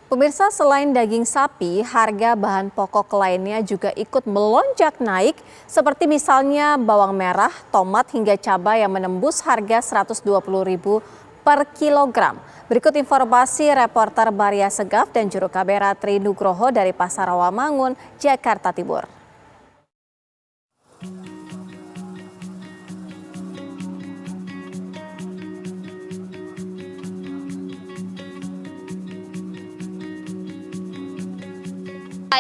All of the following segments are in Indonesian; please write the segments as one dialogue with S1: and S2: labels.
S1: Pemirsa, selain daging sapi, harga bahan pokok lainnya juga ikut melonjak naik, seperti misalnya bawang merah, tomat hingga cabai yang menembus harga Rp120.000 per kilogram. Berikut informasi reporter Maria Segaf dan juru kamera Tri Nugroho dari Pasar Rawamangun, Jakarta Timur.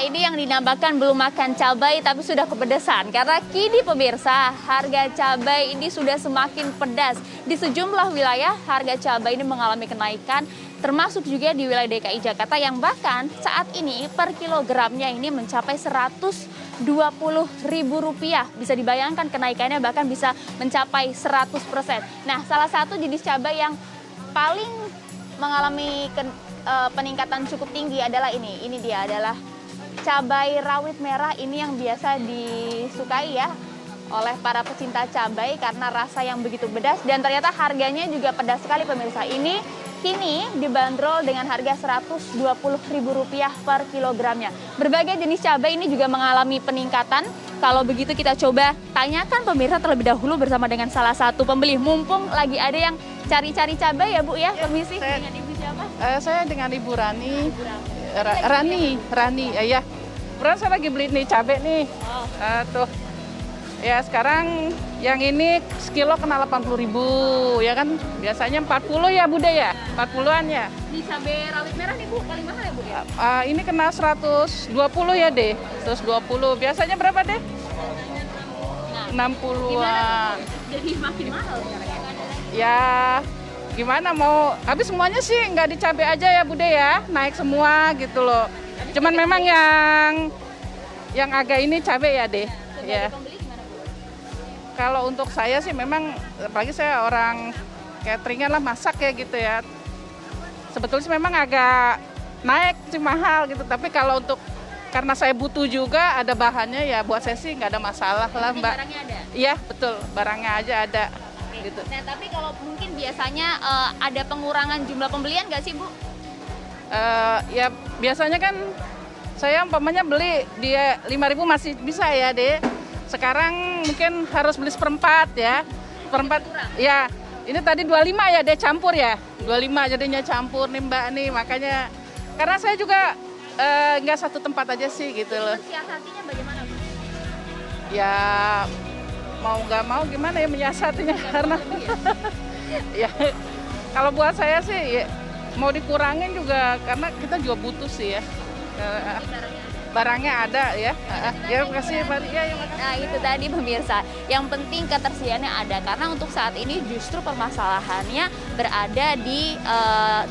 S2: Ini yang dinamakan belum makan cabai tapi sudah kepedesan, karena kini pemirsa harga cabai ini sudah semakin pedas. Di sejumlah wilayah harga cabai ini mengalami kenaikan, termasuk juga di wilayah DKI Jakarta yang bahkan saat ini per kilogramnya ini mencapai Rp120.000. Bisa dibayangkan kenaikannya bahkan bisa mencapai 100%. Nah, salah satu jenis cabai yang paling mengalami peningkatan cukup tinggi adalah ini. Ini dia adalah cabai rawit merah, ini yang biasa disukai ya oleh para pecinta cabai karena rasa yang begitu pedas dan ternyata harganya juga pedas sekali pemirsa. Ini kini dibanderol dengan harga Rp120.000 per kilogramnya. Berbagai jenis cabai ini juga mengalami peningkatan. Kalau begitu kita coba tanyakan pemirsa terlebih dahulu bersama dengan salah satu pembeli. Mumpung lagi ada yang cari-cari cabai ya Bu ya. Permisi, dengan Ibu siapa?
S3: Saya dengan Ibu Rani. Rani, ya. Beneran saya lagi beli nih cabai nih. Tuh. Ya sekarang yang ini sekilo kena 80.000 ya kan. Biasanya 40 ya Bude ya. 40-an ya.
S2: Di cabai rawit merah nih Bu, paling mahal ya Bu ya?
S3: Ini kena 120 ya deh. 120. Biasanya berapa deh?
S2: Nah,
S3: 60-an.
S2: Jadi makin mahal sekarang ya?
S3: Ya gimana mau, habis semuanya sih nggak dicabai aja ya Bude ya, naik semua gitu loh. Cuman memang yang agak ini cabai ya deh. Ya. Kalau untuk saya sih memang, apalagi saya orang cateringan lah, masak ya gitu ya. Sebetulnya sih memang agak naik sih mahal gitu, tapi kalau untuk karena saya butuh juga ada bahannya ya buat saya sih nggak ada masalah lah Mbak.
S2: Barangnya ada?
S3: Iya betul, barangnya aja ada. Gitu.
S2: Nah, tapi kalau mungkin biasanya ada pengurangan jumlah pembelian nggak sih, Bu?
S3: Ya biasanya kan saya umpamanya beli dia 5.000 masih bisa ya deh. Sekarang mungkin harus beli seperempat ya. Seperempat. Ya, ini tadi 25 ya deh campur ya. 25 jadinya campur nih Mbak nih, makanya karena saya juga nggak satu tempat aja sih gitu loh.
S2: Mensiasatinya bagaimana, Bu?
S3: Ya mau nggak mau gimana ya menyiasatinya karena ya kalau buat saya sih ya, mau dikurangin juga karena kita juga butuh sih ya. Barangnya ada ya. Ya terima kasih Pak. Ya,
S2: nah itu tadi pemirsa, yang penting ketersediaannya ada karena untuk saat ini justru permasalahannya berada di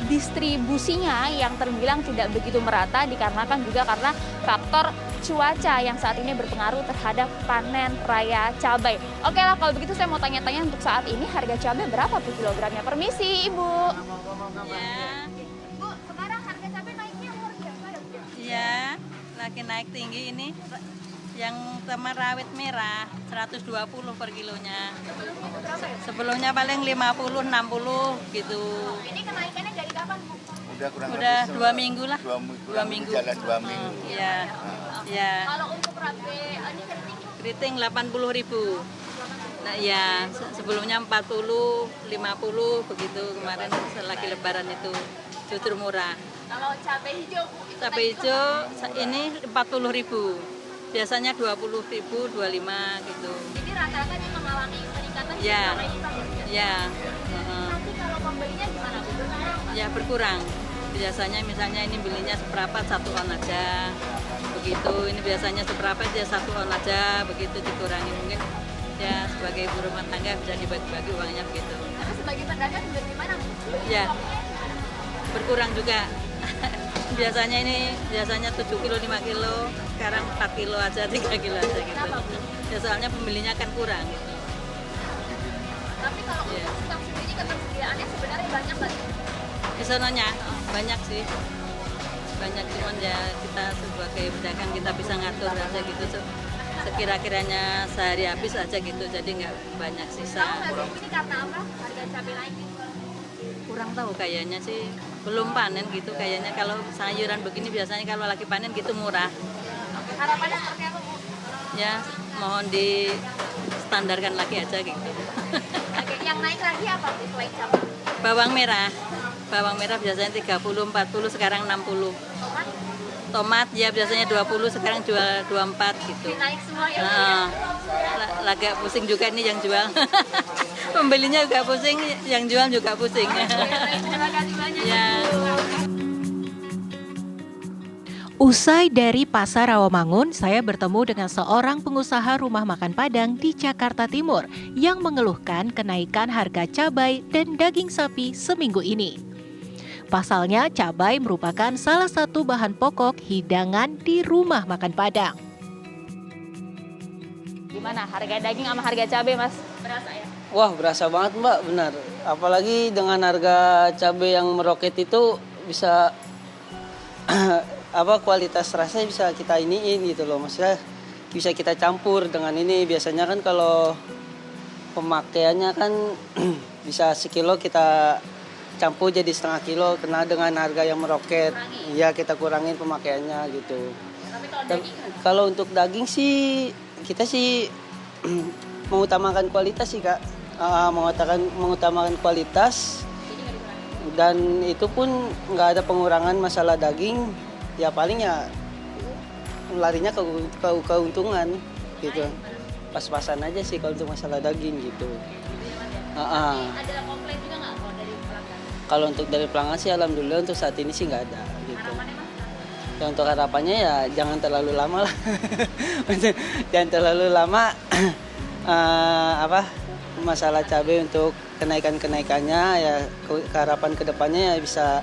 S2: distribusinya yang terbilang tidak begitu merata dikarenakan juga karena faktor cuaca yang saat ini berpengaruh terhadap panen raya cabai. Oke lah, kalau begitu saya mau tanya-tanya untuk saat ini harga cabai berapa per kilogramnya? Permisi Ibu.
S4: Ya.
S2: Bu, sekarang harga cabai naiknya luar biasa ya Bu?
S4: Iya, lagi naik tinggi ini. Yang sama rawit merah 120 per kilonya. Sebelumnya paling 50, 60 gitu.
S2: Ini kenaikannya dari kapan Bu?
S4: Udah 2 minggu lah. 2 minggu.
S5: Jalan 2 minggu.
S4: Iya. Iya.
S2: Kalau untuk cabai ini
S4: Keriting 80.000. Nah, ya, sebelumnya 40, 50 begitu kemarin lagi lebaran itu justru murah.
S2: kalau cabai hijau Bu, itu
S4: Cabai hijau ini 40.000. Biasanya 20.000, 25 gitu.
S2: jadi rata-rata dia mengalami peningkatan
S4: Ya.
S2: selama ini Pak.
S4: Ya.
S2: Nanti kalau pembelinya gimana Bu?
S4: Ya berkurang. Biasanya misalnya ini belinya seperempat 1 on aja. Begitu, ini biasanya seperempat dia 1 on aja, begitu dikurangi mungkin ya sebagai ibu rumah tangga bisa dibagi-bagi uangnya begitu.
S2: Tapi sebagai pedagang juga gimana Bu?
S4: Ya. Berkurang juga. Biasanya 7 kilo, 5 kilo, sekarang 4 kilo aja, 3 kilo aja gitu.
S2: Kenapa Bu?
S4: Ya soalnya pembelinya kan kurang gitu.
S2: Tapi kalau
S4: Iya.
S2: untuk stok sendiri ketersediaannya sebenarnya banyak nggak sih?
S4: Di sananya banyak sih. Banyak, cuman ya kita sebagai pedagang kita bisa ngatur aja gitu. Sekira-kiranya sehari habis aja gitu, jadi nggak banyak sisa.
S2: Tahu nggak sih ini karena apa harga cabai naik?
S4: Kurang tahu kayaknya sih, belum panen gitu kayaknya. Kalau sayuran begini biasanya kalau lagi panen gitu murah.
S2: Harapannya seperti apa, Bu?
S4: Ya, mohon di standarkan lagi aja gitu.
S2: Oke, yang naik lagi apa, Bu, selain cabai?
S4: Bawang merah biasanya 30, 40, sekarang 60.
S2: Tomat
S4: Tomat ya biasanya 20, sekarang jual 24 gitu.
S2: naik semua ya, Bu, ya?
S4: Nah, agak pusing juga nih yang jual. Pembelinya juga pusing, yang jual juga pusing.
S2: Terima kasih banyak.
S4: Ya.
S5: Usai dari Pasar Rawamangun, saya bertemu dengan seorang pengusaha rumah makan Padang di Jakarta Timur yang mengeluhkan kenaikan harga cabai dan daging sapi seminggu ini. Pasalnya, cabai merupakan salah satu bahan pokok hidangan di rumah makan Padang.
S2: Gimana harga daging sama harga cabai, Mas? Berasa ya?
S6: Wah, berasa banget Mbak, benar. Apalagi dengan harga cabai yang meroket itu bisa kualitas rasanya bisa kita iniin gitu loh. Maksudnya bisa kita campur dengan ini. Biasanya kan kalau pemakaiannya kan bisa sekilo kita campur jadi setengah kilo, kena dengan harga yang meroket. Iya, kita kurangin pemakaiannya gitu.
S2: Tapi kalau daging gimana?
S6: Kalau untuk daging sih kita sih mengutamakan kualitas sih Kak. Mengutamakan kualitas dan itu pun nggak ada pengurangan masalah daging. Ya paling ya larinya ke keuntungan gitu. Pas-pasan aja sih kalau untuk masalah daging gitu.
S2: Ada komplain juga nggak kalau dari pelanggan?
S6: Kalau untuk dari pelanggan sih alhamdulillah untuk saat ini sih nggak ada gitu.
S2: Harapannya, Mas?
S6: Ya, untuk harapannya ya jangan terlalu lama lah. Jangan terlalu lama masalah cabai untuk kenaikannya ya harapan kedepannya ya bisa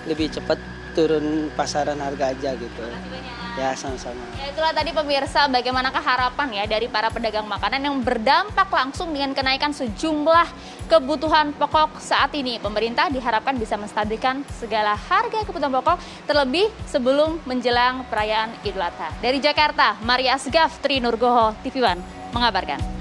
S6: lebih cepat turun pasaran harga aja gitu. Ya sama-sama.
S2: Ya itulah tadi pemirsa bagaimanakah harapan ya dari para pedagang makanan yang berdampak langsung dengan kenaikan sejumlah kebutuhan pokok saat ini. Pemerintah diharapkan bisa menstabilkan segala harga kebutuhan pokok terlebih sebelum menjelang perayaan Idul Adha. Dari Jakarta, Maria Asgaf, Tri Nurgoho, TV One mengabarkan.